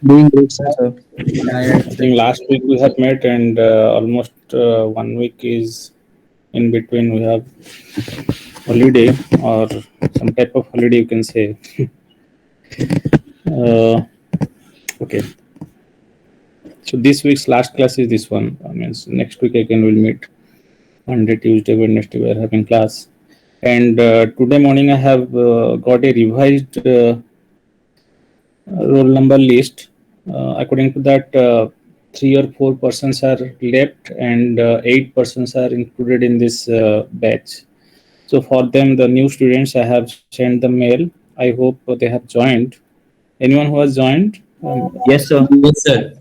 Doing great, sir. I think last week we have met, and almost 1 week is in between. We have holiday or some type of holiday, you can say. uh, okay, so this week's last class is this one. I mean, next week again we'll meet. Monday, Tuesday, Wednesday we are having class, and today morning I have got a revised roll number list. According to that, 3 or 4 persons are left, and 8 persons are included in this batch. So for them, the new students, I have sent the mail. I hope they have joined. Anyone who has joined? Yes, sir. Yes, sir.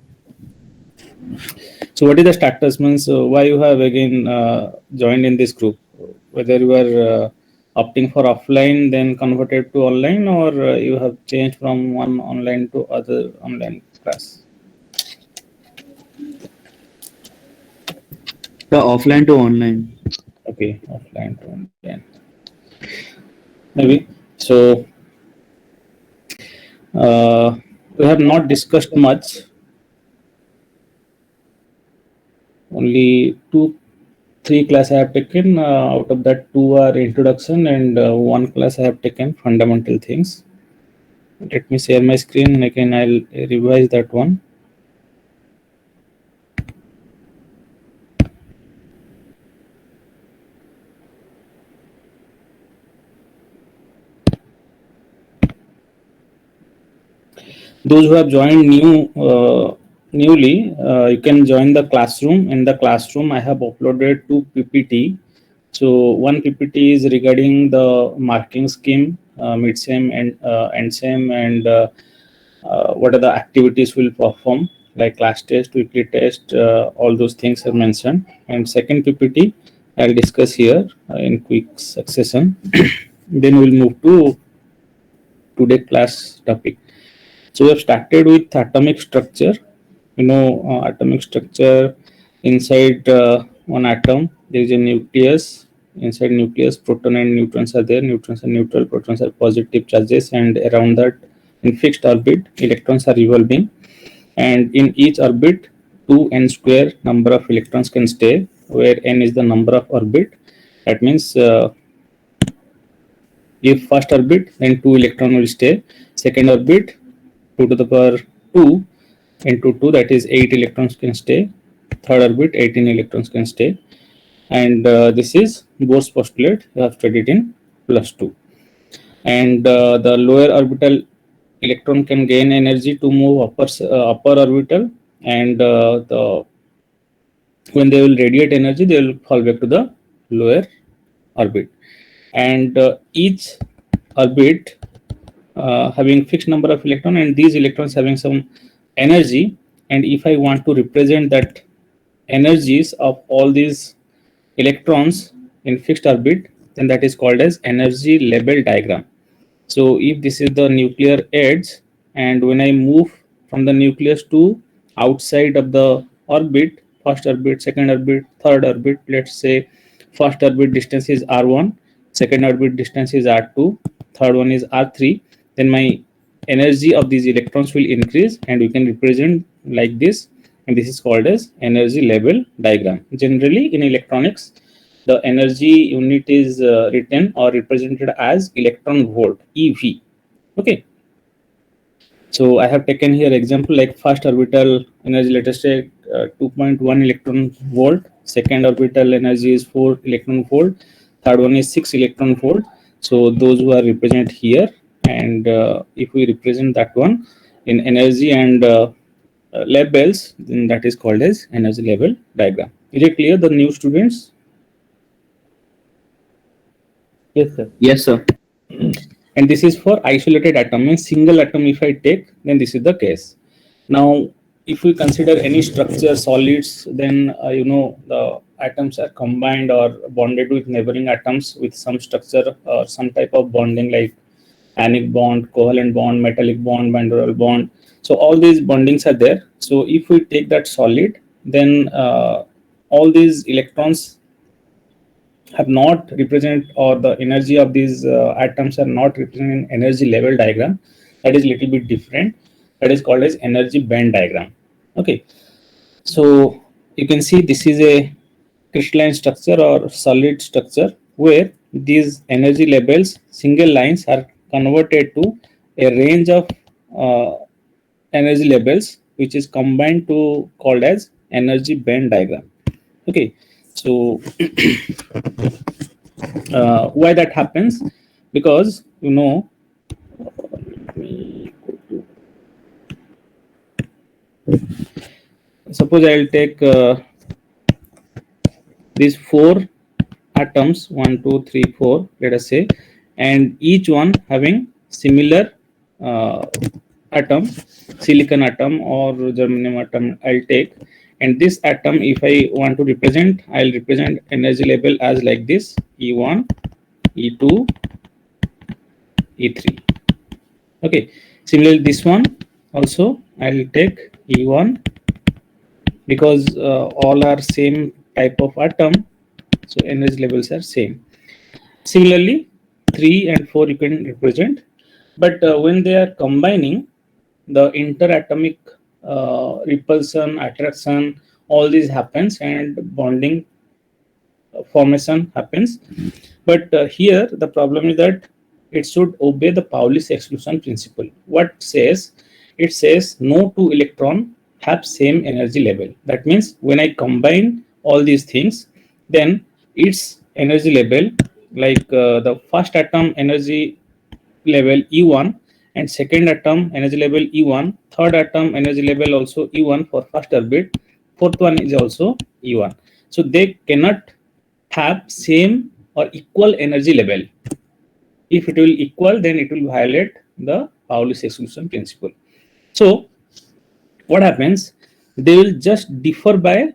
So what is the status? Means why you have again joined in this group? Whether you are opting for offline, then converted to online, or you have changed from one online to other online class. The offline to online. Okay, offline to online. Maybe so. We have not discussed much. Only three class I have taken. Out of that, two are introduction, and one class I have taken fundamental things. Let me share my screen. Again, I'll revise that one. Those who have joined newly, you can join the classroom. In the classroom, I have uploaded 2 PPT. So one PPT is regarding the marking scheme, mid-sem and end-sem, and what are the activities we'll perform, like class test, weekly test, all those things are mentioned. And second PPT, I'll discuss here in quick succession. Then we'll move to today class topic. So we have started with atomic structure. Atomic structure, inside one atom there is a nucleus. Inside nucleus, proton and neutrons are there. Neutrons are neutral, protons are positive charges, and around that, in fixed orbit, electrons are revolving. And in each orbit, 2n square number of electrons can stay, where n is the number of orbit. That means if first orbit, then 2 electron will stay. Second orbit, 2 to the power 2 into 2, that is 8 electrons can stay. Third orbit, 18 electrons can stay. And this is Bohr's postulate, you have studied in +2. And the lower orbital electron can gain energy to move upper orbital, and when they will radiate energy, they will fall back to the lower orbit. And each orbit having fixed number of electron, and these electrons having some energy. And if I want to represent that energies of all these electrons in fixed orbit, then that is called as energy level diagram. So if this is the nuclear edge, and when I move from the nucleus to outside of the orbit, first orbit, second orbit, third orbit, let's say first orbit distance is r1, second orbit distance is r2, third one is r3, then my energy of these electrons will increase, and we can represent like this, and this is called as energy level diagram. Generally in electronics, the energy unit is written or represented as electron volt, ev. Okay, so I have taken here example like first orbital energy, let us say 2.1 electron volt, second orbital energy is 4 electron volt, third one is 6 electron volt. So those who are represented here, and if we represent that one in energy and levels, then that is called as energy level diagram. Is it clear, the new students? Yes, sir. Yes, sir. And this is for isolated atom, means single atom if I take, then this is the case. Now if we consider any structure solids, then the atoms are combined or bonded with neighboring atoms with some structure or some type of bonding, like ionic bond, covalent bond, metallic bond, van der Waals bond. So all these bondings are there. So if we take that solid, then all these electrons have not represent, or the energy of these atoms are not represented in energy level diagram. That is little bit different. that is called as energy band diagram. Okay, so you can see this is a crystalline structure or solid structure where these energy levels, single lines, are converted to a range of uh, energy levels which is combined to called as energy band diagram. Okay, so why that happens? Because suppose I'll take these four atoms, 1 2 3 4, let us say, and each one having similar uh, atom, silicon atom or germanium atom I'll take. And this atom, if I want to represent, I'll represent energy level as like this: E1, E2, E3. Okay, similarly this one also I'll take E1, because all are same type of atom, so energy levels are same. Similarly, 3 and 4 you can represent, but when they are combining, the interatomic repulsion, attraction, all these happens, and bonding formation happens. But here the problem is that it should obey the Pauli's exclusion principle. What says? It says no two electron have same energy level. That means when I combine all these things, then its energy level, like the first atom energy level E1, and second atom energy level E1, third atom energy level also E1 for first orbit, fourth one is also E1. So they cannot have same or equal energy level. If it will equal, then it will violate the Pauli's exclusion principle. So what happens? They will just differ by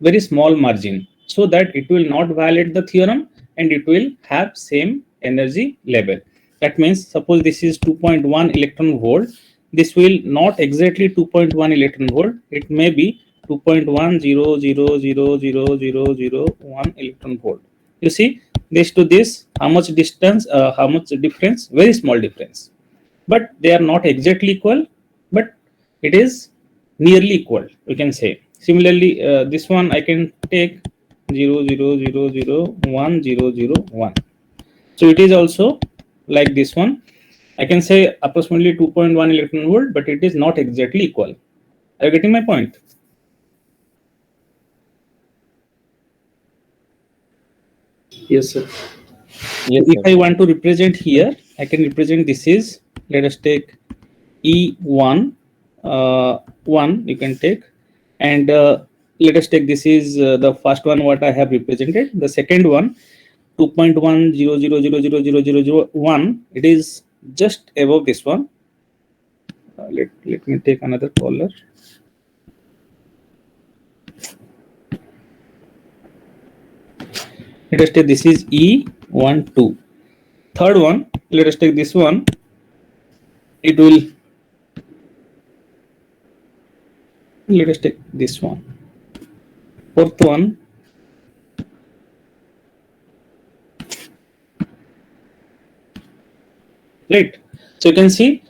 very small margin, so that it will not violate the theorem and it will have same energy level. That means suppose this is 2.1 electron volt, this will not exactly 2.1 electron volt, it may be 2.100000001 electron volt. You see, this to this, how much distance, how much difference? Very small difference, but they are not exactly equal, but it is nearly equal, we can say. Similarly, this one I can take 0.000010001. So it is also like this one. I can say approximately 2.1 electron volt, but it is not exactly equal. Are you getting my point? Yes, sir. Yes, If sir. I want to represent here, I can represent this is, let us take E1, 1 you can take, and let us take this is the first one what I have represented. The second one, 2.100000001, it is just above this one. Let me take another color. Let us take this is E1 2. Third one, let us take this one. It will, let us take this one. Fourth one, right? So you can see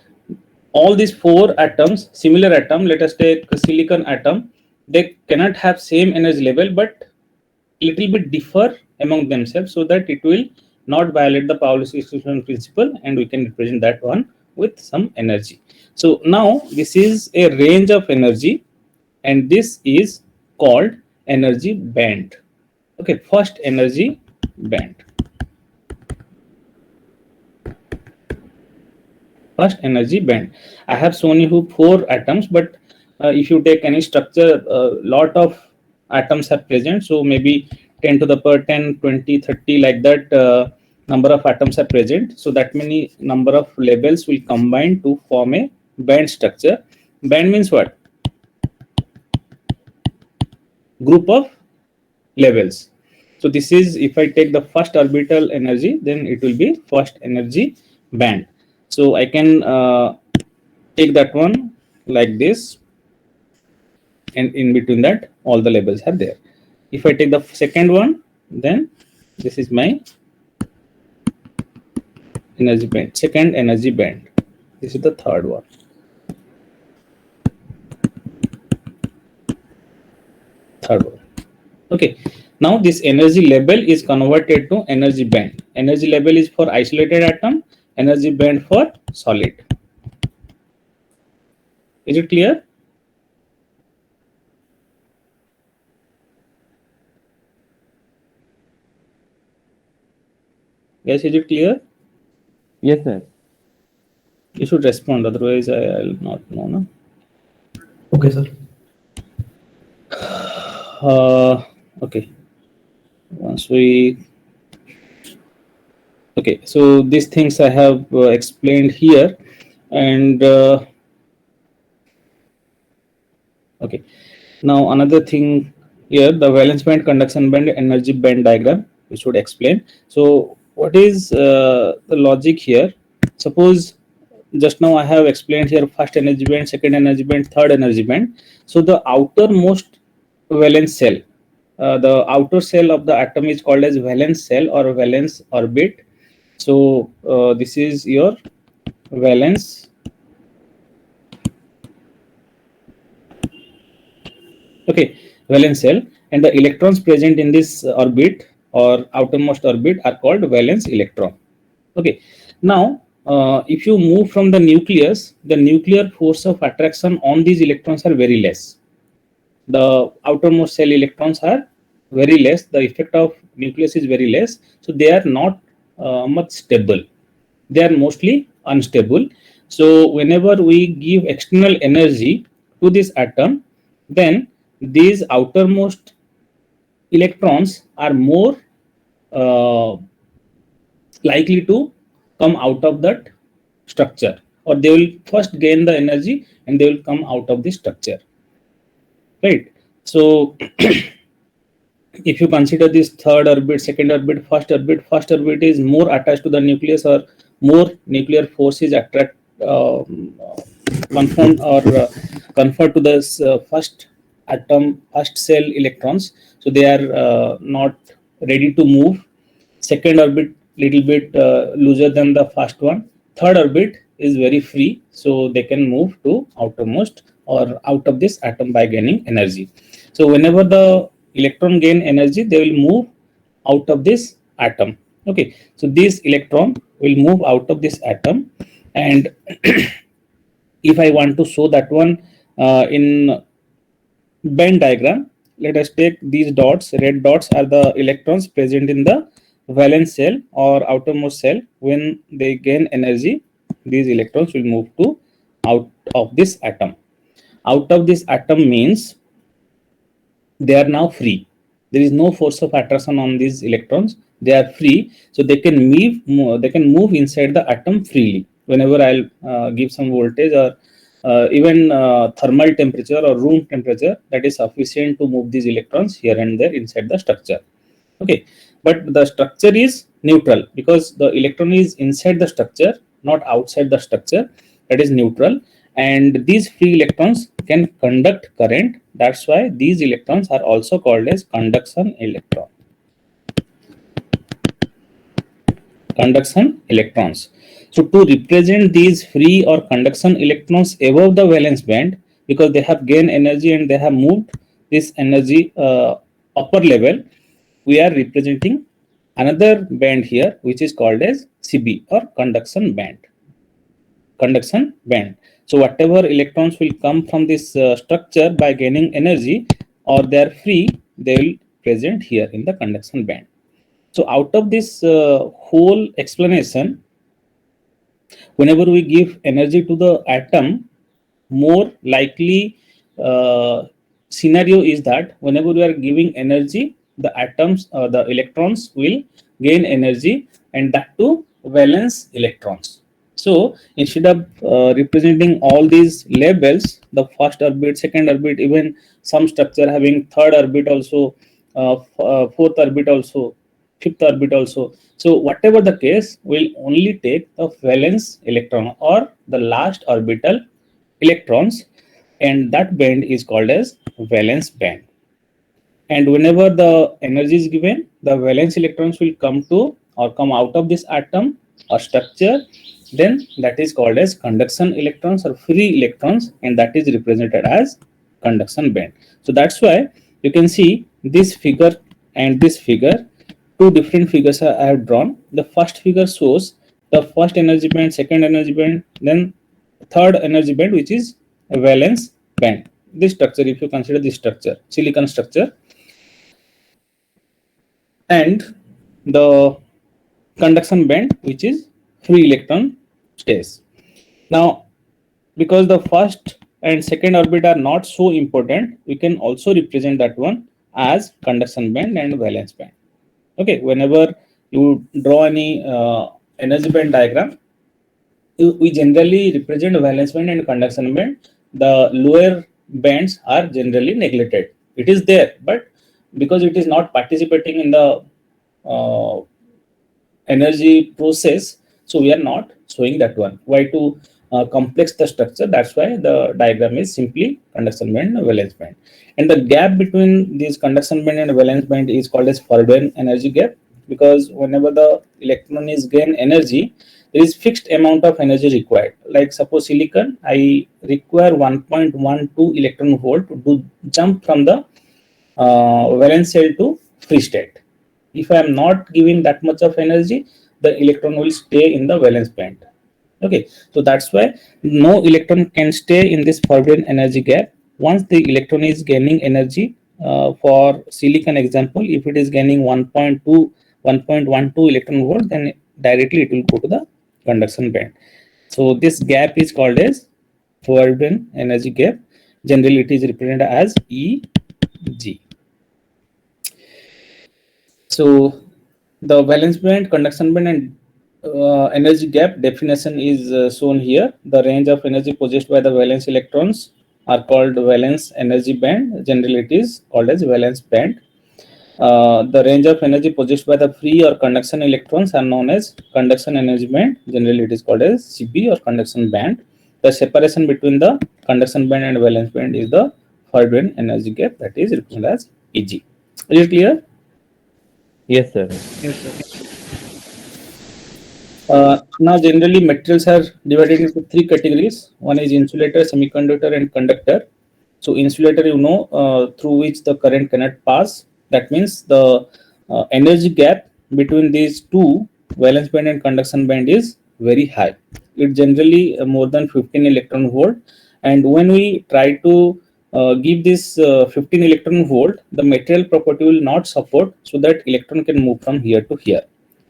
all these four atoms, similar atom, let us take a silicon atom, they cannot have same energy level, but little bit differ among themselves, so that it will not violate the Pauli's exclusion principle, and we can represent that one with some energy. So now this is a range of energy, and this is called energy band. Okay, first energy band. First energy band. I have shown you four atoms, but if you take any structure, a lot of atoms are present. So maybe 10 to the power 10, 20, 30, like that number of atoms are present. So that many number of labels will combine to form a band structure. Band means what? Group of levels. So this is, if I take the first orbital energy, then it will be first energy band. So I can take that one like this, and in between that all the labels are there. If I take the second one, then this is my energy band, second energy band. This is the third one. third one. Okay, now this energy level is converted to energy band. Energy level is for isolated atom, energy band for solid. Is it clear? Yes, is it clear? Yes, sir. You should respond, otherwise I'll not know. No? Okay, sir. Okay. Once we okay, so these things I have explained here, and okay. Now another thing here, the valence band, conduction band, energy band diagram we should explain. So what is the logic here? Suppose just now I have explained here first energy band, second energy band, third energy band. So the outermost valence cell, the outer cell of the atom is called as valence cell or valence orbit. So this is your valence valence cell, and the electrons present in this orbit or outermost orbit are called valence electron. Okay, now if you move from the nucleus, the nuclear force of attraction on these electrons are very less. The outermost cell electrons are very less, the effect of nucleus is very less, so they are not much stable, they are mostly unstable. So whenever we give external energy to this atom, then these outermost electrons are more uh, likely to come out of that structure, or they will first gain the energy and they will come out of the structure, right? So if you consider this third orbit, second orbit, first orbit is more attached to the nucleus, or more nuclear force is attract conformed or conferred to the first atom, first cell electrons. So they are not ready to move. Second orbit little bit looser than the first one. Third orbit is very free, so they can move to outermost or out of this atom by gaining energy. So whenever the electron gain energy, they will move out of this atom. Okay, so this electron will move out of this atom, and if I want to show that one in Venn diagram, let us take these dots. Red dots are the electrons present in the valence cell or outermost cell. When they gain energy, these electrons will move to out of this atom. Out of this atom means they are now free. There is no force of attraction on these electrons. They are free, so they can move. They can move inside the atom freely. Whenever I'll give some voltage or even thermal temperature or room temperature, that is sufficient to move these electrons here and there inside the structure. Okay, but the structure is neutral because the electron is inside the structure, not outside the structure. That is neutral, and these free electrons can conduct current. That's why these electrons are also called as conduction electron. Conduction electrons. So to represent these free or conduction electrons above the valence band, because they have gained energy and they have moved this energy upper level, we are representing another band here, which is called as CB or conduction band. Conduction band. So whatever electrons will come from this structure by gaining energy, or they are free, they will present here in the conduction band. So out of this whole explanation, whenever we give energy to the atom, more likely scenario is that whenever we are giving energy, the atoms or the electrons will gain energy, and that too valence electrons. So instead of representing all these labels, the first orbit, second orbit, even some structure having third orbit also, fourth orbit also, fifth orbit also. So whatever the case, we'll only take the valence electron or the last orbital electrons, and that band is called as valence band. And whenever the energy is given, the valence electrons will come to or come out of this atom or structure, then that is called as conduction electrons or free electrons, and that is represented as conduction band. So that's why You can see this figure and this figure, two different figures I have drawn. The first figure shows the first energy band, second energy band, then third energy band, which is a valence band. This structure, if you consider this structure, silicon structure, and the conduction band, which is free electron stays. Now, because the first and second orbit are not so important, we can also represent that one as conduction band and valence band. Okay, whenever you draw any energy band diagram, we generally represent valence band and conduction band. The lower bands are generally neglected. It is there, but because it is not participating in the uh, energy process, so we are not showing that one. Why? To complex the structure, that's why the diagram is simply conduction band and valence band, and the gap between this conduction band and valence band is called as forbidden energy gap, because whenever the electron is gain energy, there is fixed amount of energy required. Like suppose silicon, I require 1.12 electron volt to jump from the valence shell to free state. If I am not giving that much of energy, the electron will stay in the valence band. Okay, so that's why no electron can stay in this forbidden energy gap. Once the electron is gaining energy, for silicon example, if it is gaining 1.12 electron volt, then directly it will go to the conduction band. So this gap is called as forbidden energy gap. Generally, it is represented as EG. So the valence band, conduction band, and energy gap definition is shown here. The range of energy possessed by the valence electrons are called valence energy band. Generally, it is called as valence band. The range of energy possessed by the free or conduction electrons are known as conduction energy band. Generally, it is called as CB or conduction band. The separation between the conduction band and valence band is the forbidden energy gap, that is represented as EG. Is it clear? Yes, sir. Now, generally, materials are divided into three categories. One is insulator, semiconductor, and conductor. So, insulator, through which the current cannot pass. That means the energy gap between these two, valence band and conduction band, is very high. It generally more than 15 electron volt. And when we try to give this 15 electron volt, the material property will not support, so that electron can move from here to here.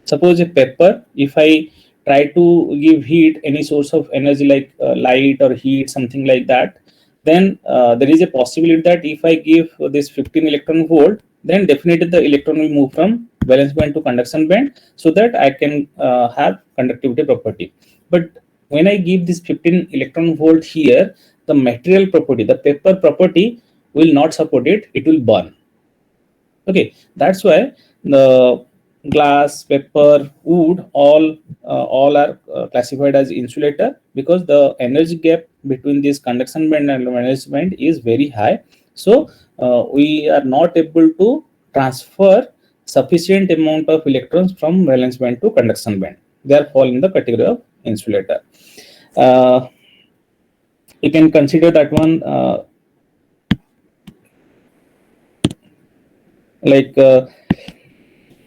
Suppose a paper, if I try to give heat, any source of energy like light or heat, something like that, then there is a possibility that if I give this 15 electron volt, then definitely the electron will move from valence band to conduction band, so that I can have conductivity property. But when I give this 15 electron volt here, the material property, the paper property, will not support it, it will burn. Okay, that's why the glass, paper, wood, all are classified as insulator, because the energy gap between this conduction band and valence band is very high. So we are not able to transfer sufficient amount of electrons from valence band to conduction band. They are fall in the category of insulator. You can consider that one like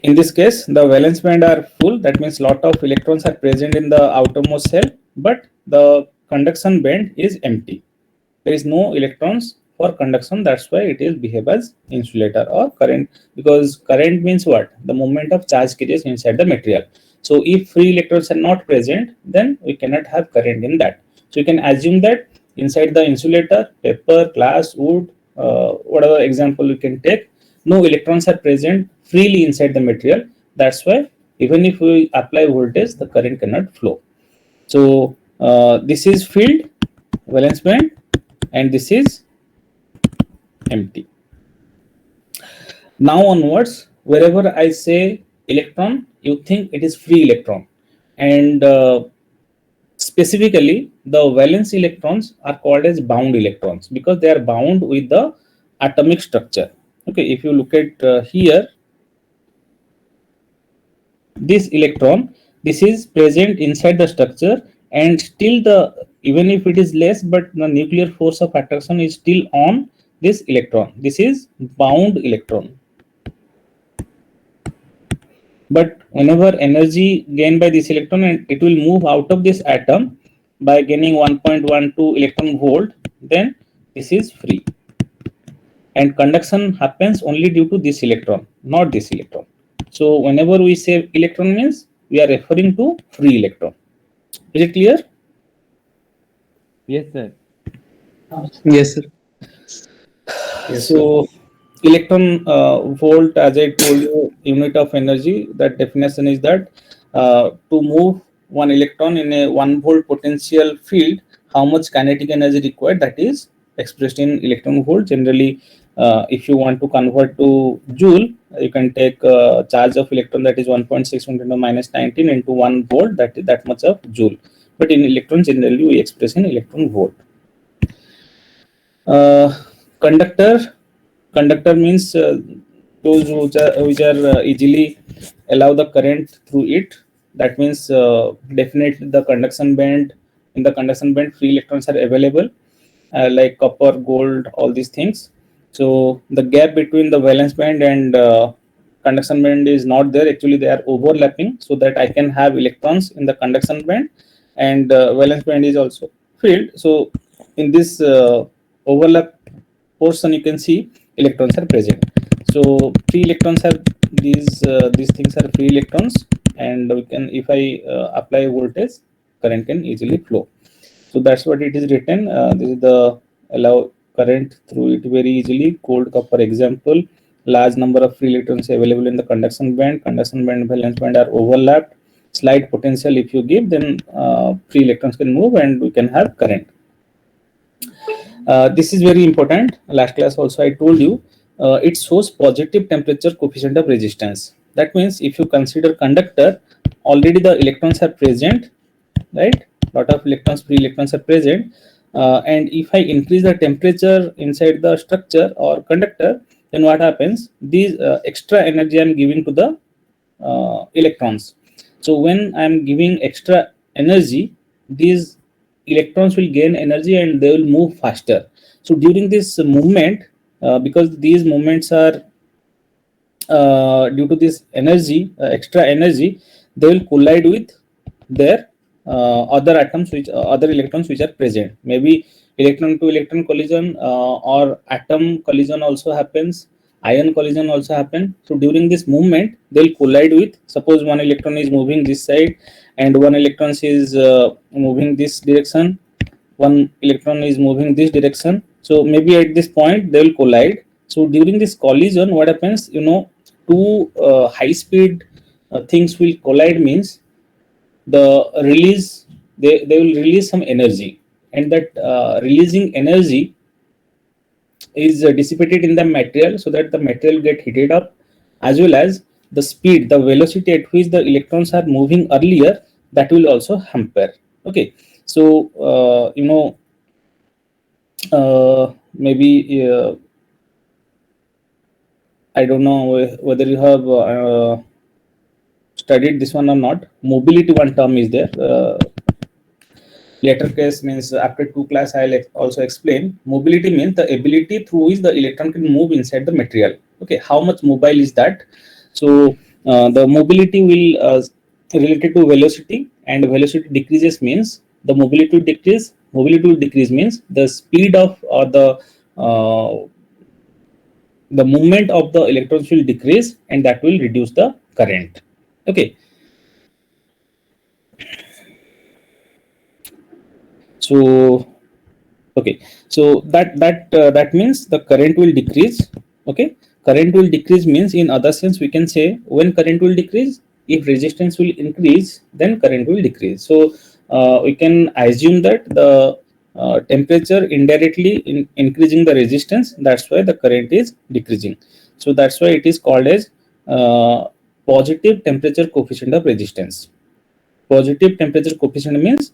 in this case, the valence band are full. That means lot of electrons are present in the outermost shell, but the conduction band is empty. There is no electrons for conduction. That's why it is behave as insulator or current, because current means what? The movement of charge carriers inside the material. So if free electrons are not present, then we cannot have current in that. So you can assume that inside the insulator, paper, glass, wood, whatever example you can take, no electrons are present freely inside the material. That's why even if we apply voltage, the current cannot flow. So this is filled valence band, and this is empty. Now onwards, wherever I say electron, you think it is free electron, and specifically the valence electrons are called as bound electrons, because they are bound with the atomic structure. Okay, if you look at here, this electron, this is present inside the structure, and still the, even if it is less, but the nuclear force of attraction is still on, this electron. This is bound electron. But whenever energy gained by this electron, and it will move out of this atom by gaining 1.12 electron volt, then this is free. And conduction happens only due to this electron, not this electron. So whenever we say electron means we are referring to free electron. Is it clear? Yes, sir. Yes, sir. Yes, So electron volt, as I told you, unit of energy. That definition is that to move one electron in a 1 volt potential field, how much kinetic energy required, that is expressed in electron volt. Generally, if you want to convert to joule, you can take charge of electron, that is 1.6 × 19 into 1 volt, that is that much of joule. But in electrons, generally we express in electron volt. Conductor means those which are easily allow the current through it. That means definitely the conduction band, in the conduction band free electrons are available, like copper, gold, all these things. So the gap between the valence band and conduction band is not there. Actually they are overlapping, so that I can have electrons in the conduction band, and valence band is also filled. So in this overlap portion, you can see electrons are present. So free electrons have these things are free electrons, and we can, if I apply voltage, current can easily flow. So that's what it is written. This is the allow current through it very easily. Gold, copper example. Large number of free electrons available in the conduction band. Conduction band and valence band are overlapped. Slight potential if you give, then free electrons can move and we can have current. This is very important. Last class also I told you, it shows positive temperature coefficient of resistance. That means if you consider conductor, already the electrons are present, right? Lot of electrons, free electrons are present, and if I increase the temperature inside the structure or conductor, then what happens? These extra energy I am giving to the electrons. So when I am giving extra energy, these electrons will gain energy and they will move faster. So during this movement, because these movements are due to this energy, extra energy, they will collide with their other atoms, which other electrons which are present. Maybe electron to electron collision or atom collision also happens. Ion collision also happen. So during this movement, they'll collide with. Suppose one electron is moving this side, and one electron is moving this direction. One electron is moving this direction. So maybe at this point they will collide. So during this collision, what happens? Two high-speed things will collide, means the release, they will release some energy, and that releasing energy is dissipated in the material, so that the material get heated up, as well as the speed, the velocity at which the electrons are moving earlier, that will also hamper. Okay, so maybe I don't know whether you have studied this one or not. Mobility, one term is there. Later case means after 2 class I'll also explain. Mobility means the ability through which the electron can move inside the material. Okay, how much mobile is that? So the mobility will related to velocity, and velocity decreases means the mobility will decrease. Mobility will decrease means the speed of or the movement of the electrons will decrease, and that will reduce the current. Okay. So okay, so that means the current will decrease. Okay, current will decrease means, in other sense we can say, when current will decrease, if resistance will increase, then current will decrease. So we can assume that the temperature indirectly increasing the resistance, that's why the current is decreasing. So that's why it is called as positive temperature coefficient of resistance. Positive temperature coefficient means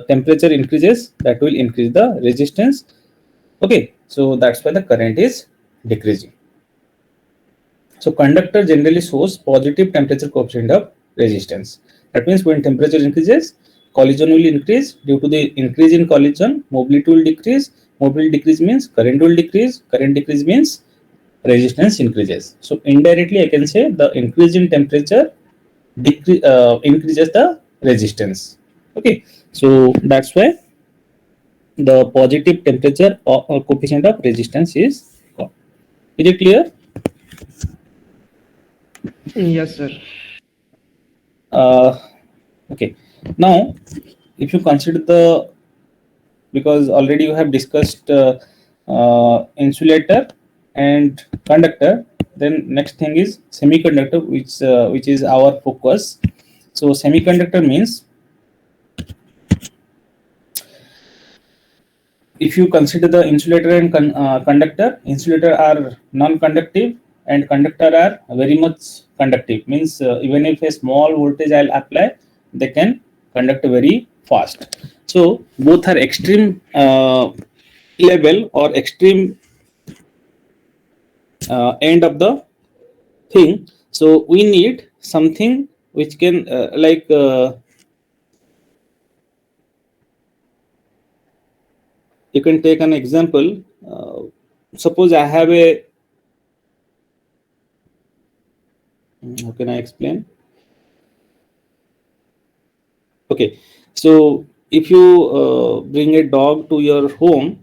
temperature increases, that will increase the resistance. Okay, so that's why the current is decreasing. So conductor generally shows positive temperature coefficient of resistance. That means when temperature increases, collision will increase. Due to the increase in collision, mobility will decrease. Mobility decrease means current will decrease. Current decrease means resistance increases. So indirectly, I can say the increase in temperature increases the resistance. Okay, so that's why the positive temperature or coefficient of resistance is called. Is it clear? Yes, sir. Okay. Now, if you consider because already you have discussed insulator and conductor, then next thing is semiconductor, which is our focus. So semiconductor means, if you consider the insulator and conductor, insulator are non-conductive and conductor are very much conductive. Means even if a small voltage I'll apply, they can conduct very fast. So both are extreme level or extreme end of the thing. So we need something which can you can take an example. Suppose I have a, how can I explain? Okay, so if you bring a dog to your home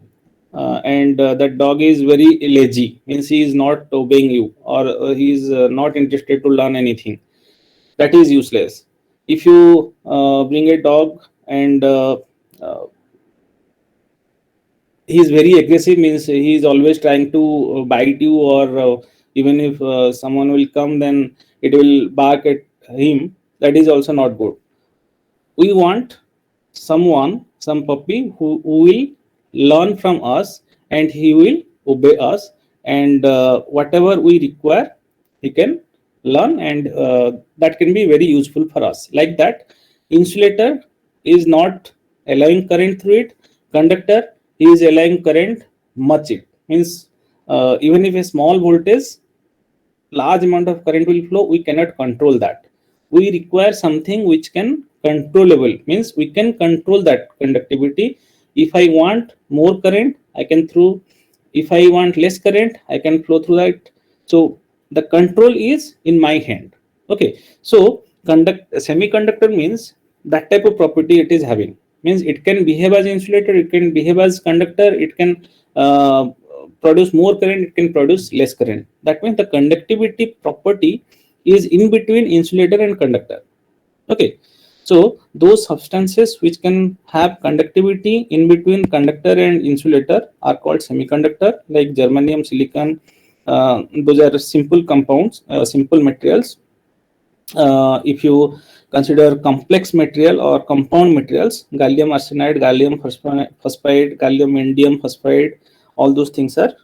and that dog is very lazy, means he is not obeying you, or he is not interested to learn anything, that is useless. If you bring a dog and he is very aggressive, means he is always trying to bite you, or even if someone will come, then it will bark at him, that is also not good. We want some puppy who will learn from us and he will obey us, and whatever we require he can learn, and that can be very useful for us. Like that, insulator is not allowing current through it. Conductor is allowing current much. It means even if a small voltage, large amount of current will flow, we cannot control that. We require something which can controllable, means we can control that conductivity. If I want more current, I can through. If I want less current, I can flow through that. So the control is in my hand. Okay, so semiconductor means that type of property it is having. Means it can behave as insulator, it can behave as conductor, it can produce more current, it can produce less current. That means the conductivity property is in between insulator and conductor. Okay, so those substances which can have conductivity in between conductor and insulator are called semiconductor, like germanium, silicon. Those are simple compounds, simple materials. If you consider complex material or compound materials, gallium arsenide, gallium phosphide, gallium indium phosphide, all those things are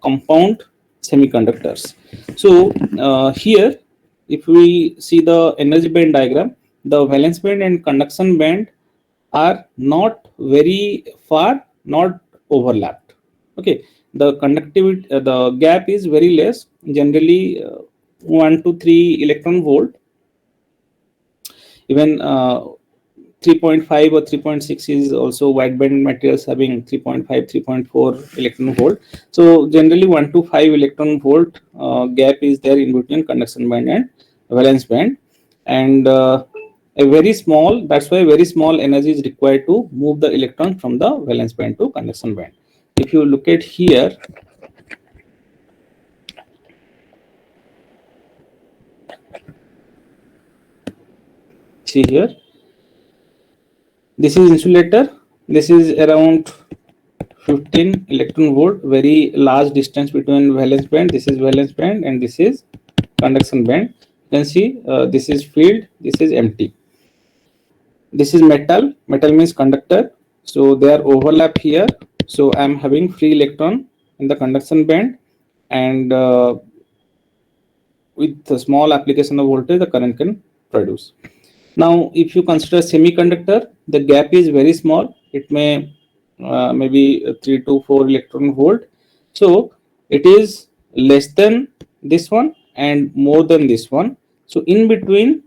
compound semiconductors. So here, if we see the energy band diagram, the valence band and conduction band are not very far, not overlapped. Okay, the conductivity, the gap is very less, generally 1 to 3 electron volt. Even 3.5 or 3.6 is also wideband materials having 3.5, 3.4 electron volt. So generally 1 to 5 electron volt gap is there in between conduction band and valence band, and a very small, that's why very small energy is required to move the electron from the valence band to conduction band. If you look at here, see here, this is insulator, this is around 15 electron volt, very large distance between valence band, this is valence band, and this is conduction band. You can see this is field, this is empty. This is metal, metal means conductor, so they are overlap here. So I am having free electron in the conduction band, and with a small application of voltage, the current can produce. Now, if you consider semiconductor, the gap is very small. It may maybe 3 to 4 electron volt. So it is less than this one and more than this one. So in between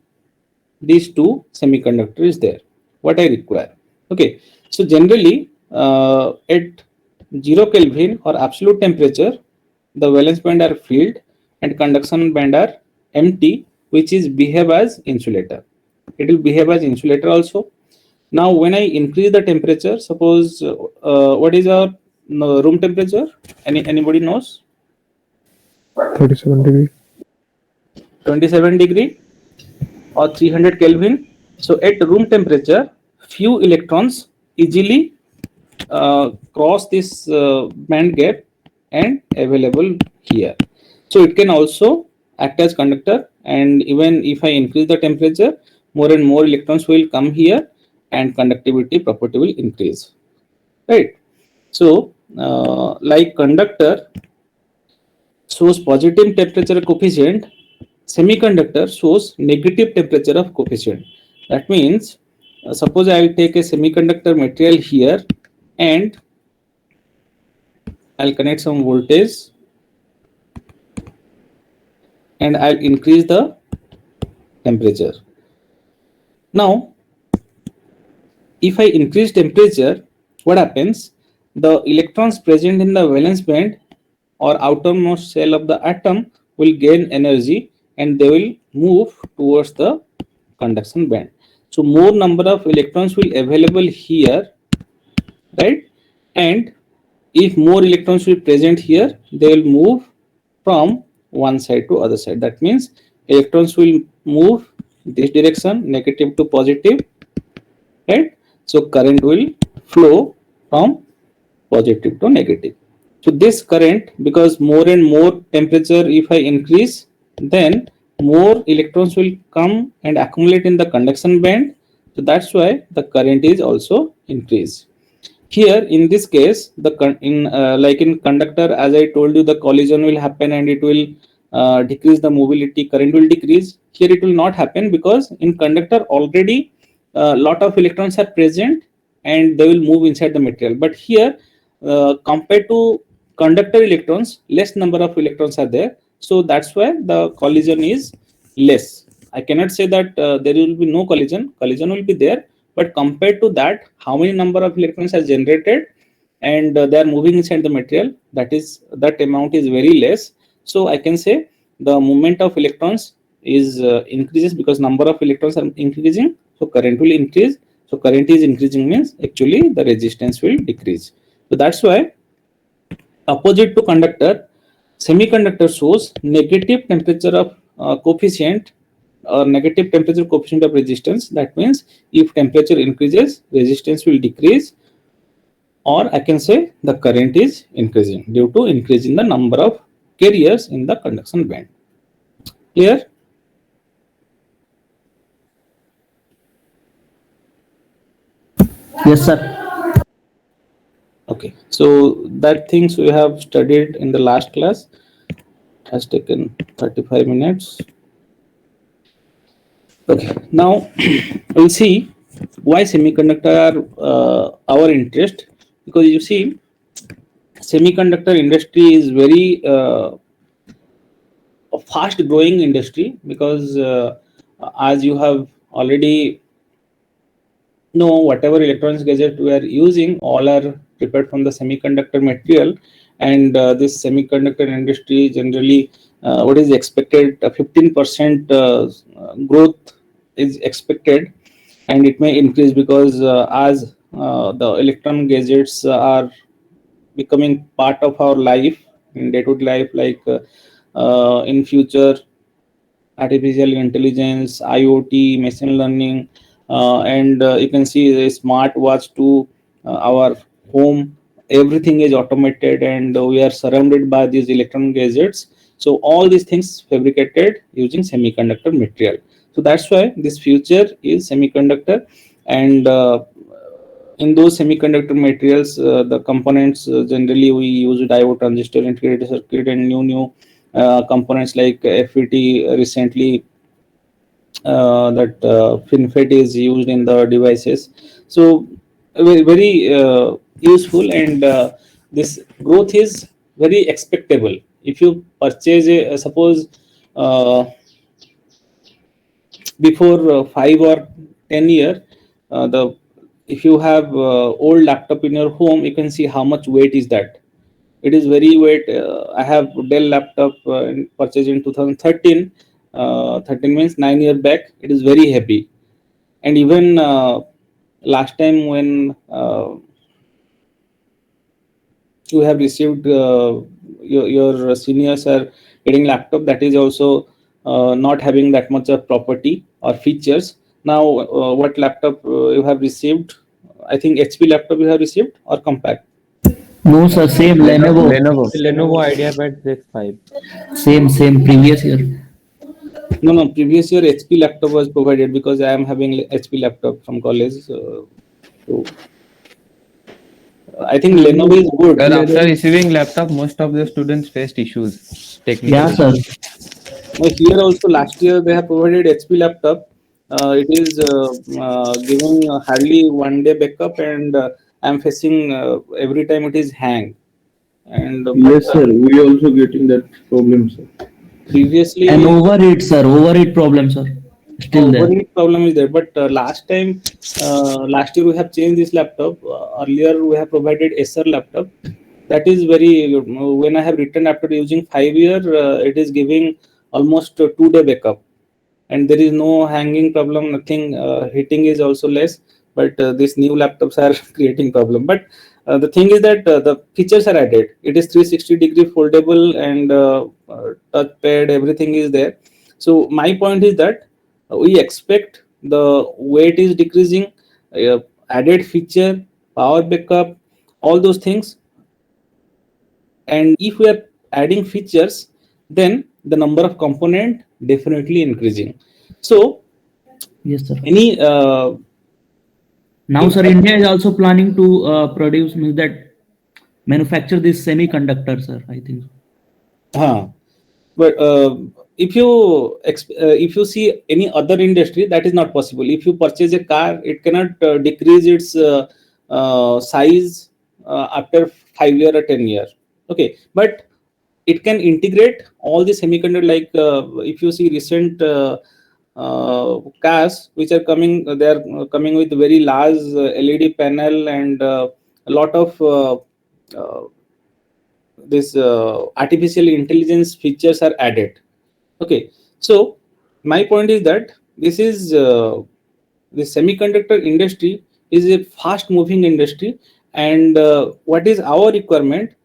these two, semiconductor is there. What I require. Okay. So generally, at 0 Kelvin or absolute temperature, the valence band are filled and conduction band are empty, which is behave as insulator. It will behave as insulator also. Now, when I increase the temperature, suppose what is our room temperature? Anybody knows? 37 degree. 27 degree or 300 Kelvin. So at room temperature, few electrons easily cross this band gap and available here. So it can also act as conductor, and even if I increase the temperature, more and more electrons will come here and conductivity property will increase, right? So like conductor shows positive temperature coefficient, semiconductor shows negative temperature of coefficient. That means suppose I will take a semiconductor material here and I'll connect some voltage and I'll increase the temperature. Now, if I increase temperature, what happens? The electrons present in the valence band or outermost shell of the atom will gain energy and they will move towards the conduction band. So more number of electrons will available here, right? And if more electrons will present here, they will move from one side to other side. That means electrons will move this direction, negative to positive, right? So current will flow from positive to negative. So this current, because more and more temperature if I increase, then more electrons will come and accumulate in the conduction band. So that's why the current is also increased. Here in this case, the like in conductor, as I told you, the collision will happen and it will decrease the mobility, current will decrease. Here it will not happen because in conductor already a lot of electrons are present and they will move inside the material. But here compared to conductor electrons, less number of electrons are there. So that's why the collision is less. I cannot say that there will be no collision. Collision will be there, but compared to that, how many number of electrons are generated and they are moving inside the material, that amount is very less. So I can say the movement of electrons is increases because number of electrons are increasing, so current will increase. So current is increasing means actually the resistance will decrease. So that's why opposite to conductor, semiconductor shows negative temperature of coefficient or negative temperature coefficient of resistance. That means if temperature increases, resistance will decrease, or I can say the current is increasing due to increase in the number of carriers in the conduction band. Clear? Yes, sir. Okay, so that things we have studied in the last class. It has taken 35 minutes. Okay, now we'll see why semiconductor are our interest, because you see semiconductor industry is very a fast growing industry, because as you have already know, whatever electronics gadget we are using all are prepared from the semiconductor material, and this semiconductor industry generally what is expected, 15% growth is expected, and it may increase because as the electron gadgets are becoming part of our life in day-to-day life, like in future artificial intelligence, IoT, machine learning, and you can see the smart watch to our home. Everything is automated, and we are surrounded by these electronic gadgets. So all these things fabricated using semiconductor material. So that's why this future is semiconductor, and in those semiconductor materials, the components generally we use diode, transistor, integrated circuit, and new components like FET. Recently that FinFET is used in the devices. So very useful, and this growth is very expectable. If you purchase a suppose before 5 or 10 year, the if you have old laptop in your home, you can see how much weight is that. It is very weight. I have Dell laptop purchased in 2013. 13 means 9 years back. It is very heavy. And even last time when you have received your seniors are getting laptop, that is also not having that much of property or features. Now, what laptop you have received? I think HP laptop you have received or compact? No, sir, same Lenovo. Lenovo. Lenovo IdeaPad Z5. Same previous year. No, previous year HP laptop was provided because I am having HP laptop from college. So I think Lenovo is good. Sir, after receiving laptop, most of the students faced issues. Technical Yeah, sir. Here also last year they have provided HP laptop. It is giving hardly 1 day backup, and I'm facing every time it is hang. And Yes, sir. We also getting that problem, sir. previously And overheat, sir. Overheat problem, sir. Still there. overheat problem is there. But last year we have changed this laptop. Earlier we have provided Acer laptop. That is very good. When I have returned after using 5 years, it is giving almost 2 day backup, and there is no hanging problem. Nothing. Heating is also less. But these new laptops are creating problem. But the thing is that the features are added. It is 360-degree foldable and touchpad. Everything is there. So my point is that we expect the weight is decreasing, added feature, power backup, all those things. And if we are adding features, then the number of component definitely increasing. So Yes, sir. any Now, sir, India is also planning to produce means that manufacture this semiconductor, sir. I think. but if you see any other industry, that is not possible. If you purchase a car, it cannot decrease its size after 5 year or 10 year. Okay, but it can integrate all the semiconductor. Like if you see recent cars which are coming, they are coming with very large LED panel and a lot of this artificial intelligence features are added. Okay, so my point is that this is the semiconductor industry is a fast moving industry, and what is our requirement?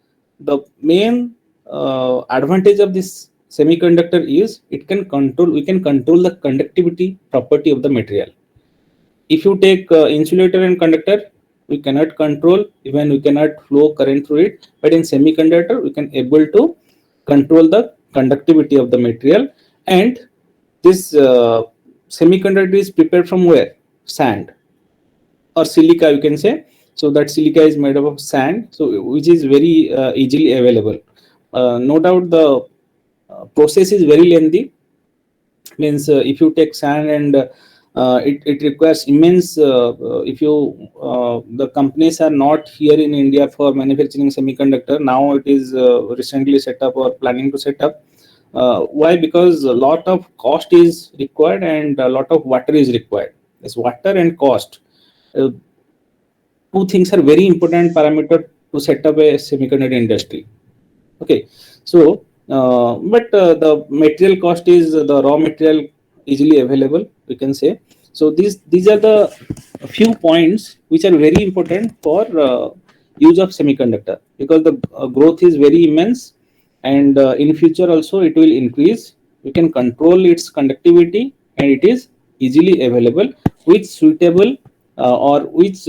The main advantage of this semiconductor is we can control the conductivity property of the material. If you take insulator and conductor, we cannot control, even we cannot flow current through it. But in semiconductor, we can able to control the conductivity of the material. And this semiconductor is prepared from where? Sand or silica, you can say. So that silica is made up of sand, so which is very easily available. No doubt the process is very lengthy. Means if you take sand and it requires immense if you the companies are not here in India for manufacturing semiconductor. Now it is recently set up or planning to set up. Why? Because a lot of cost is required and a lot of water is required. This water and cost, two things are very important parameter to set up a semiconductor industry. Okay, so but the material cost is the raw material easily available, we can say. So these are the few points which are very important for use of semiconductor, because the growth is very immense, and in future also it will increase. We can control its conductivity, and it is easily available with suitable or which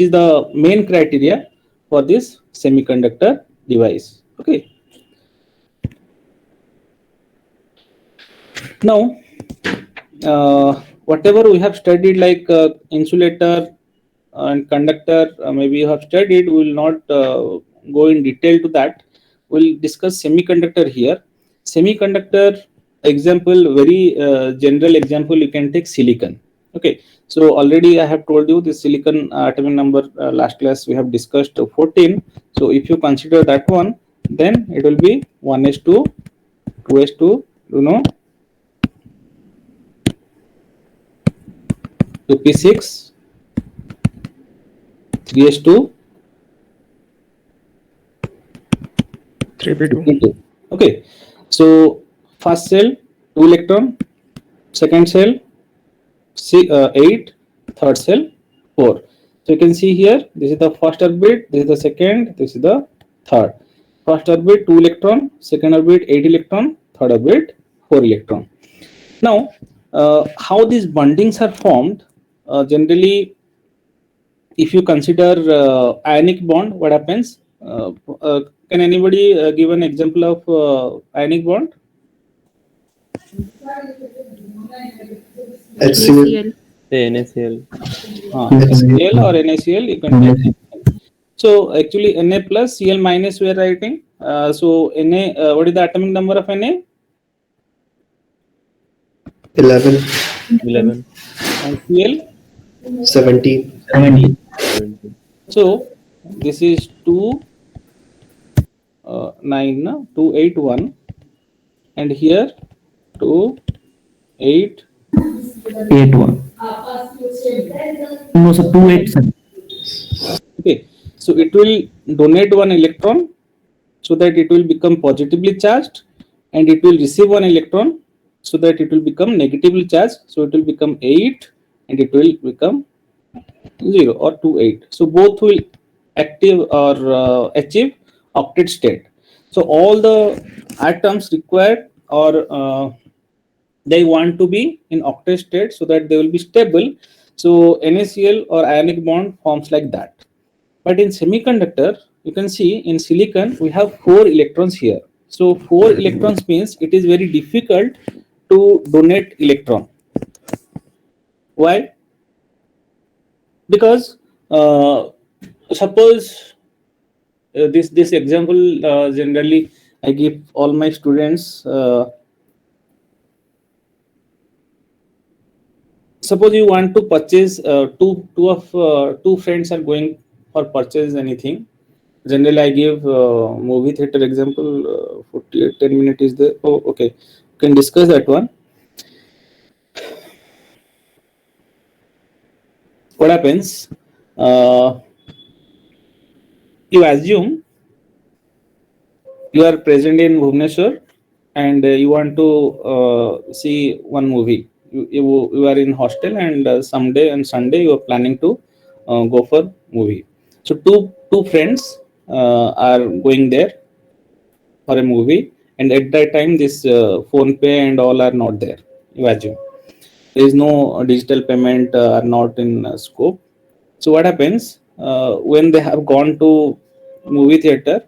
is the main criteria for this semiconductor device. Okay. Now, whatever we have studied, like insulator and conductor, maybe you have studied, we will not go in detail to that. We'll discuss semiconductor here. Semiconductor example, very general example, you can take silicon. Okay, so already I have told you the silicon atomic number last class we have discussed 14. So if you consider that one, then it will be 1s2, 2s2, you know. 2p6, 3s2, 3p2. 2p2. Okay, so first cell 2 electron, second cell 8, third cell 4. So you can see here, this is the first orbit, this is the second, this is the third. First orbit 2 electron, second orbit 8 electron, third orbit 4 electron. Now, how these bondings are formed? Generally, if you consider ionic bond, what happens? Can anybody give an example of ionic bond? HCl. Say NaCl. HCl or NaCl, you can take. So actually Na plus Cl minus we are writing. So Na, what is the atomic number of Na? 11. 11. And Cl. 17. 70. 17. So this is 2 9 no? 281, and here 2 8. 81. No, sir, 287. Okay, so it will donate one electron so that it will become positively charged, and it will receive one electron so that it will become negatively charged. So it will become 8 and it will become 0 or 28. So both will active or achieve octet state. So all the atoms required or they want to be in octet state so that they will be stable. So NaCl or ionic bond forms like that. But in semiconductor, you can see in silicon we have 4 electrons here. So 4 electrons means it is very difficult to donate electron. Why? Because suppose this example generally I give all my students. Suppose you want to purchase two friends are going for purchase anything. Generally, I give movie theater example. 48 10 minutes is there. Oh, okay. Can discuss that one. What happens? You assume you are present in Bhubaneswar and you want to see one movie. You are in hostel and someday and Sunday you are planning to go for movie. So two friends are going there for a movie, and at that time this phone pay and all are not there. You assume there is no digital payment are not in scope. So what happens when they have gone to movie theater?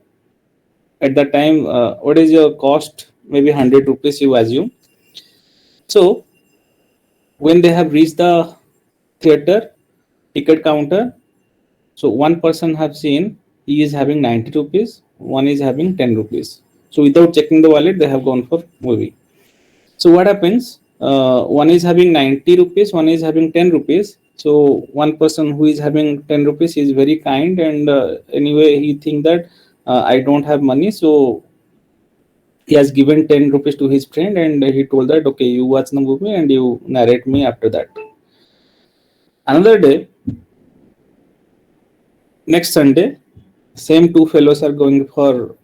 At that time, what is your cost? Maybe 100 rupees you assume. So when they have reached the theater ticket counter, so one person have seen he is having 90 rupees, one is having 10 rupees. So without checking the wallet, they have gone for movie. So what happens? One is having 90 rupees, one is having 10 rupees. So one person who is having 10 rupees is very kind, and anyway he think that I don't have money, so he has given 10 rupees to his friend, and he told that okay, you watch the movie and you narrate me after that. Another day, next Sunday, same two fellows are going for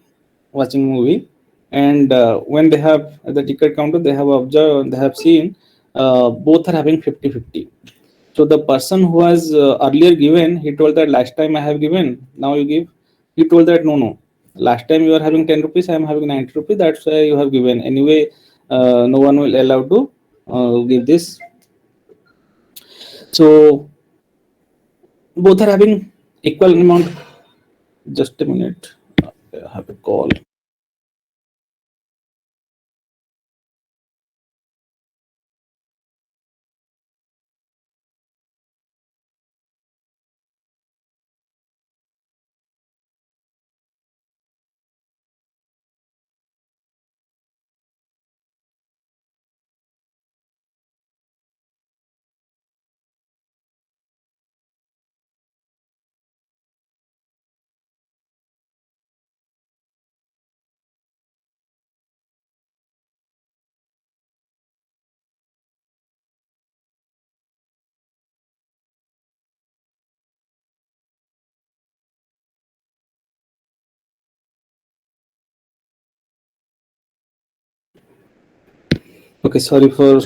watching movie, and when they have at the ticket counter, they have observed, they have seen both are having 50-50. So the person who has earlier given, he told that last time I have given, now you give. He told that no, last time you are having 10 rupees, I am having 90 rupees, that's why you have given. Anyway, no one will allow to give this. So both are having equal amount. Just a minute, I have a call. Okay, sorry for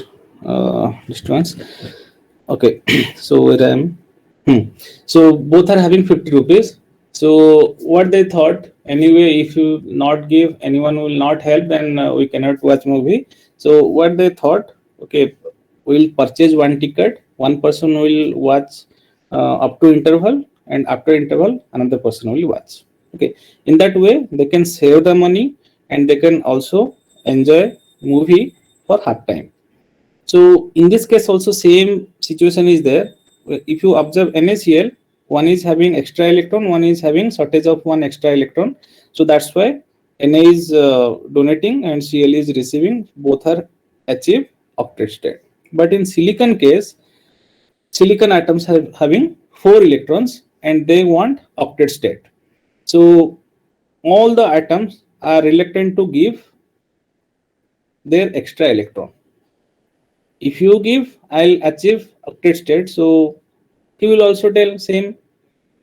disturbance. Okay, so where I am. So both are having 50 rupees. So what they thought, anyway, if you not give, anyone will not help, then we cannot watch movie. So what they thought, okay, we'll purchase one ticket. One person will watch up to interval, and after interval, another person will watch. Okay, in that way, they can save the money and they can also enjoy movie for half time. So in this case also same situation is there. If you observe NaCl, one is having extra electron, one is having shortage of one extra electron. So that's why Na is donating and Cl is receiving. Both are achieve octet state. But in silicon case, silicon atoms are having 4 electrons and they want octet state. So all the atoms are reluctant to give their extra electron. If you give, I'll achieve octet state. So he will also tell same.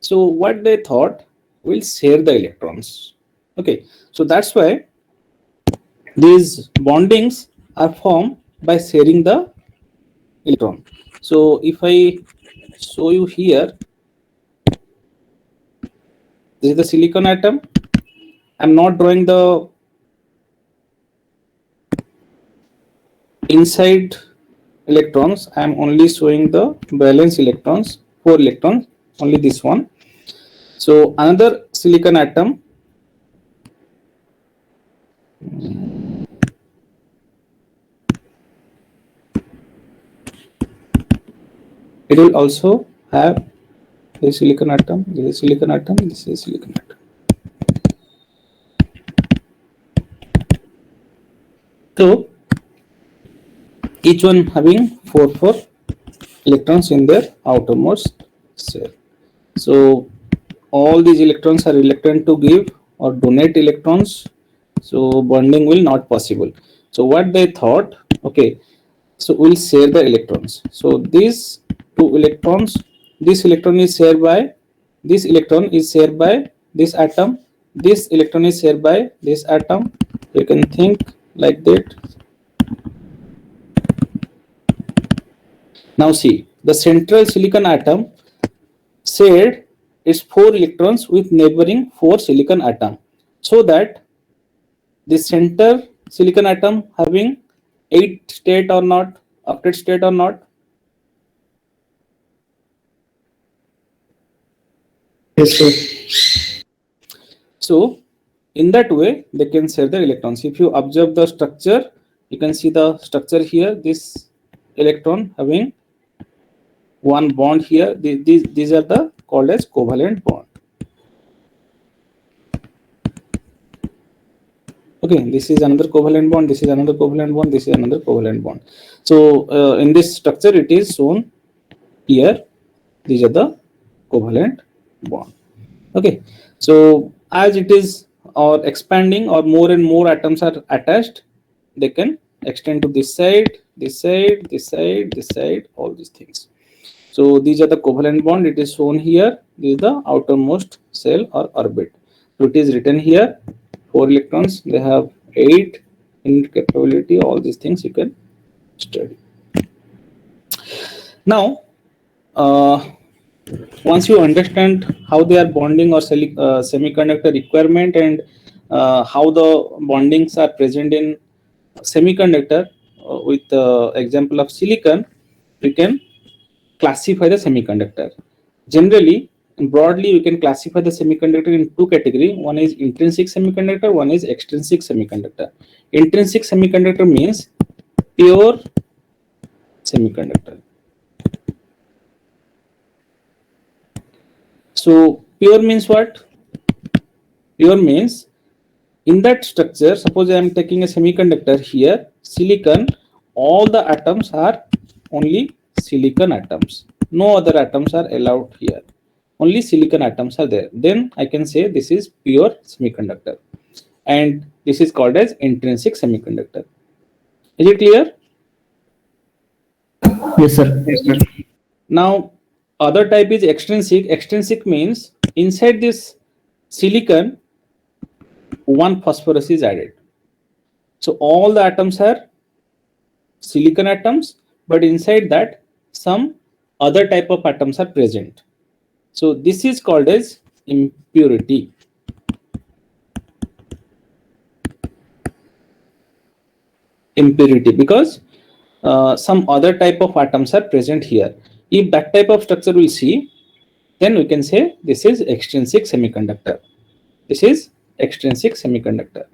So what they thought, will share the electrons. Okay, so that's why these bondings are formed by sharing the electron. So if I show you here, this is the silicon atom. I'm not drawing the inside electrons. I'm only showing the valence electrons, 4 electrons, only this one. So another silicon atom, it will also have a silicon atom, this is silicon atom, this is silicon atom. So each one having 4 electrons in their outermost shell. So all these electrons are reluctant to give or donate electrons. So bonding will not possible. So what they thought, okay, so we'll share the electrons. So these 2 electrons, this electron is shared by, this electron is shared by this atom, this electron is shared by this atom. You can think like that. Now see, the central silicon atom shared its 4 electrons with neighboring 4 silicon atom, so that the center silicon atom having 8 state or not, octet state or not. Yes, sir. So in that way they can share the electrons. If you observe the structure, you can see the structure here. This electron having one bond here. These are the called as covalent bond. Okay, this is another covalent bond, this is another covalent bond, this is another covalent bond. So in this structure it is shown here. These are the covalent bond. Okay, so as it is or expanding or more and more atoms are attached, they can extend to this side, this side, this side, this side, all these things. So these are the covalent bond. It is shown here. This is the outermost shell or orbit. So it is written here. 4 electrons. They have 8 in capability. All these things you can study. Now, once you understand how they are bonding or semiconductor requirement and how the bondings are present in semiconductor with the example of silicon, we can classify the semiconductor. Generally, broadly, we can classify the semiconductor in 2 categories. One is intrinsic semiconductor, one is extrinsic semiconductor. Intrinsic semiconductor means pure semiconductor. So pure means what? Pure means in that structure, suppose I am taking a semiconductor here, silicon, all the atoms are only silicon atoms. No other atoms are allowed here. Only silicon atoms are there. Then I can say this is pure semiconductor. And this is called as intrinsic semiconductor. Is it clear? Yes, sir. Yes, sir. Now, other type is extrinsic. Extrinsic means inside this silicon, one phosphorus is added. So all the atoms are silicon atoms, but inside that some other type of atoms are present. So this is called as impurity. Impurity, because some other type of atoms are present here. If that type of structure we see, then we can say this is extrinsic semiconductor. This is extrinsic semiconductor.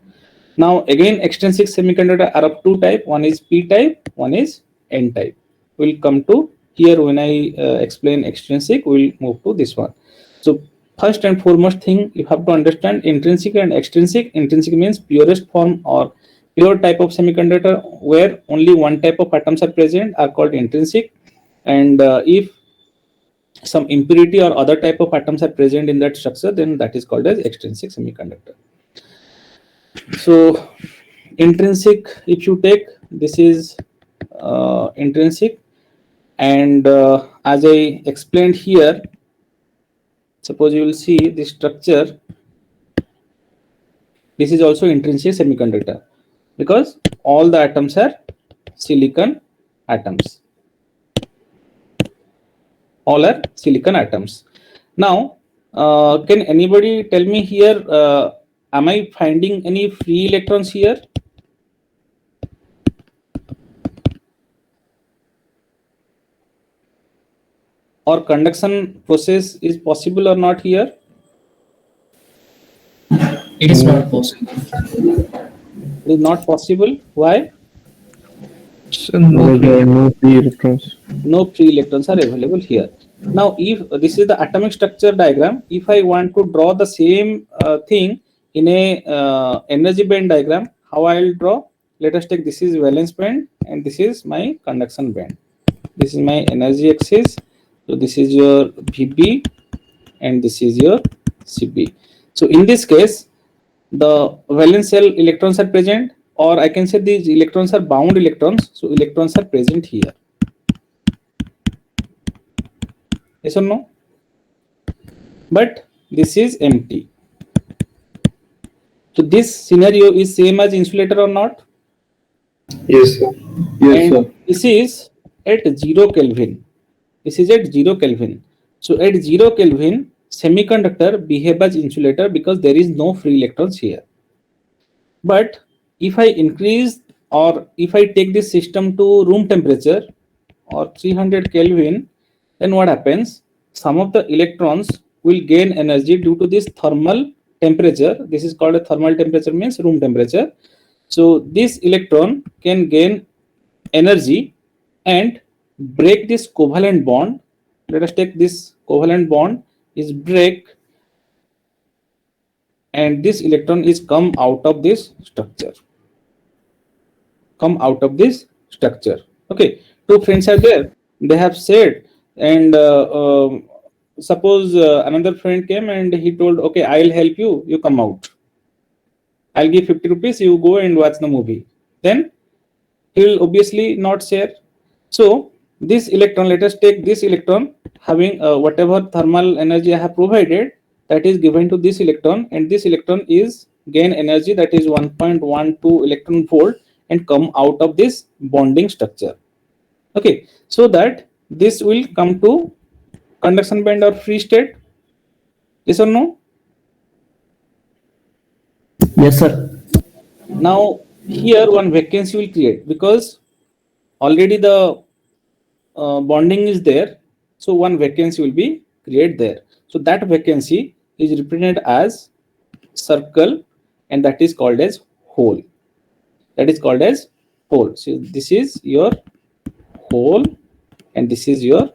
Now again, extrinsic semiconductor are of two type. One is P type, one is N type. We'll come to here when I explain extrinsic. We'll move to this one. So first and foremost thing you have to understand intrinsic and extrinsic. Intrinsic means purest form or pure type of semiconductor where only one type of atoms are present are called intrinsic, and if some impurity or other type of atoms are present in that structure, then that is called as extrinsic semiconductor. So intrinsic, if you take, this is intrinsic, and as I explained here, suppose you will see this structure, this is also intrinsic semiconductor because all the atoms are silicon atoms. All are silicon atoms. Now, can anybody tell me here, am I finding any free electrons here? Or conduction process is possible or not here? It is not possible. It is not possible. Why? So no, There are no free electrons. No free electrons are available here. Now, if this is the atomic structure diagram, if I want to draw the same thing in a energy band diagram, how I will draw? Let us take, this is valence band and this is my conduction band. This is my energy axis. So this is your VB and this is your CB. So in this case, the valence shell electrons are present, or I can say these electrons are bound electrons. So electrons are present here. Yes or no? But this is empty. So this scenario is same as insulator or not? Yes, sir. Yes, And sir. this is at 0 Kelvin. This is at 0 Kelvin. So at 0 Kelvin, semiconductor behave as insulator because there is no free electrons here. But if I increase or if I take this system to room temperature or 300 Kelvin, then what happens? Some of the electrons will gain energy due to this thermal temperature. This is called a thermal temperature, means room temperature. So this electron can gain energy and break this covalent bond. Let us take this covalent bond is break, and this electron is come out of this structure. Come out of this structure. Okay, two friends are there. They have said, and suppose another friend came and he told, okay, I'll help you. You come out. I'll give 50 rupees. You go and watch the movie. Then he will obviously not share. So this electron, let us take this electron having whatever thermal energy I have provided, that is given to this electron, and this electron is gain energy, that is 1.12 electron volt, and come out of this bonding structure. Okay, so that this will come to conduction band or free state. Yes or no? Yes, sir. Now here one vacancy will create because already the bonding is there, so one vacancy will be created there. So that vacancy is represented as circle, and that is called as hole. That is called as hole. So this is your hole and this is your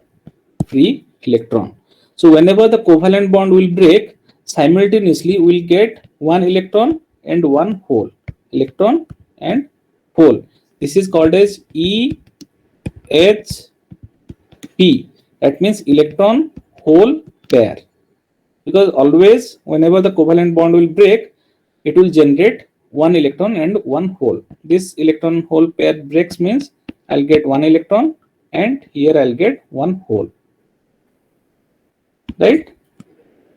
free electron. So whenever the covalent bond will break, simultaneously we will get one electron and one hole. Electron and hole. This is called as EHP. That means electron hole pair. Because always whenever the covalent bond will break, it will generate one electron and one hole. This electron hole pair breaks means I'll get one electron and here I'll get one hole. Right?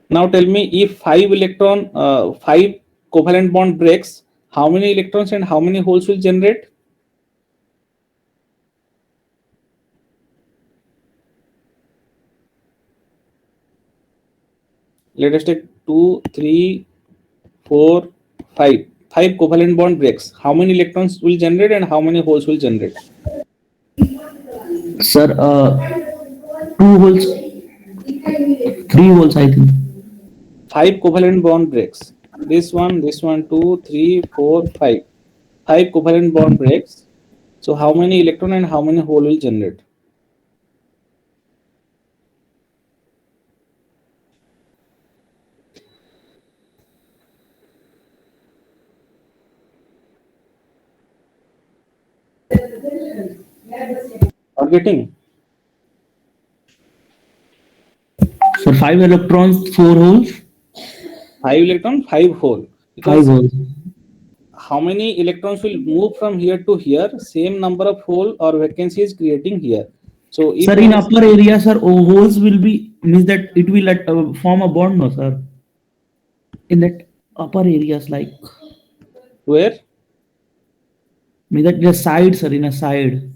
Now tell me, if 5 covalent bond breaks, how many electrons and how many holes will generate? Let us take 2, 3, 4, 5. 5 covalent bond breaks. How many electrons will generate and how many holes will generate? Sir, 2 holes, 3 holes, I think. 5 covalent bond breaks. This one, 2, 3, 4, 5. 5 covalent bond breaks. So how many electron and how many hole will generate? Are getting? So 5 electrons, 4 holes, 5 electron, 5 hole. 5 Because holes. how many electrons will move from here to here? Same number of hole or vacancy is creating here. So if Sir, in upper area, sir, holes will be, means that it will form a bond, no, sir? In that upper areas, like, where? means that the side, sir, in a side,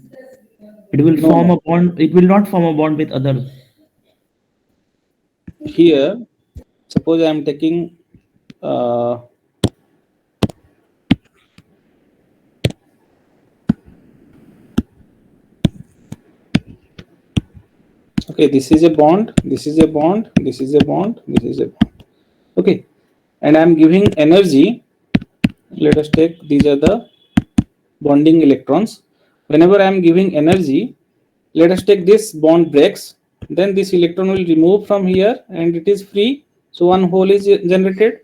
it will No, form no. a bond, it will not form a bond with others. Here, suppose I am taking okay, this is a bond, this is a bond, this is a bond, this is a bond. Okay, and I am giving energy. Let us take, these are the bonding electrons. Whenever I am giving energy, let us take this bond breaks, then this electron will remove from here and it is free. So one hole is generated,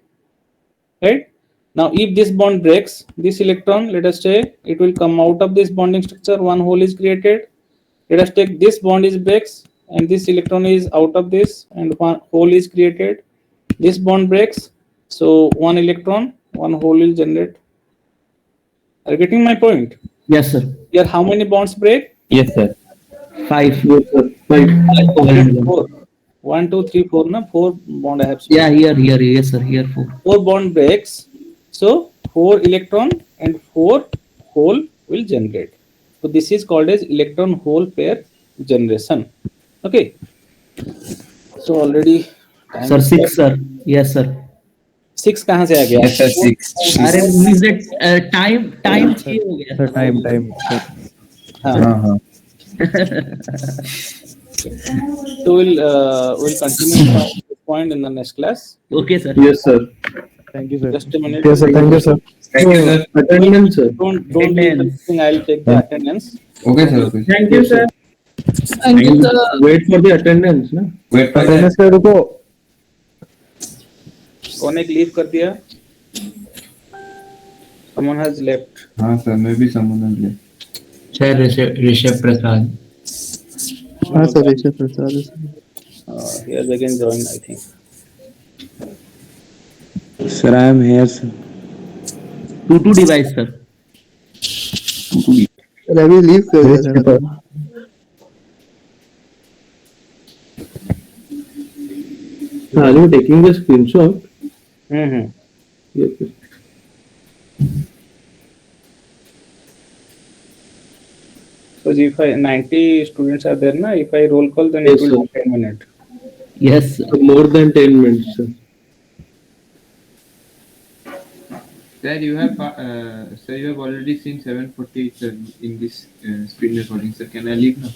right? Now if this bond breaks, this electron, let us say, it will come out of this bonding structure, one hole is created. Let us take this bond is breaks and this electron is out of this and one hole is created. This bond breaks, so one electron, one hole will generate. Are you getting my point? Yes, sir. Here how many bonds break? Yes, sir. 5. Yes, sir. 5. Covalent bond. 4. 1, 2, 3, 4. Na? 4 bond I have Yeah, spoken. here, yes, sir, here 4. 4 bond breaks. So 4 electron and 4 hole will generate. So this is called as electron hole pair generation. Okay. So already time Sir, is 6, sir. Yes, sir. 6 कहाँ से आ गया? Yes, sir. 6. अरे means that time change हो गया. Sir, time, sir. हाँ. So we'll continue from this point in the next class. Okay, sir. Yes, sir. Thank you, sir. Just a minute. Yes, sir. Thank you, sir. Thank you, sir. Attendance, sir. Don't leave the thing. I'll take the attendance. Okay, sir. Okay. Thank you, sir. Thank you, sir. Wait for the attendance, na? Wait for that. Attendance का रुको. कौन एक leave कर दिया? Someone has left. हाँ sir, मैं भी समझ लिया. Sir, Rishabh Prasad. हाँ sir, Rishabh Prasad sir. He has again joined, I think. Sir, I am here, sir. 2 device, sir. Ravi leave कर दिया था. Are you taking the screenshot? Mm-hmm. Yes, sir. Because if 90 students are there, na, if I roll call, then Yes, it will sir. take 10 minutes. Yes, sir. More than 10 minutes, sir. Sir, you have already seen 740 sir, in this screen recording. Sir, can I leave now?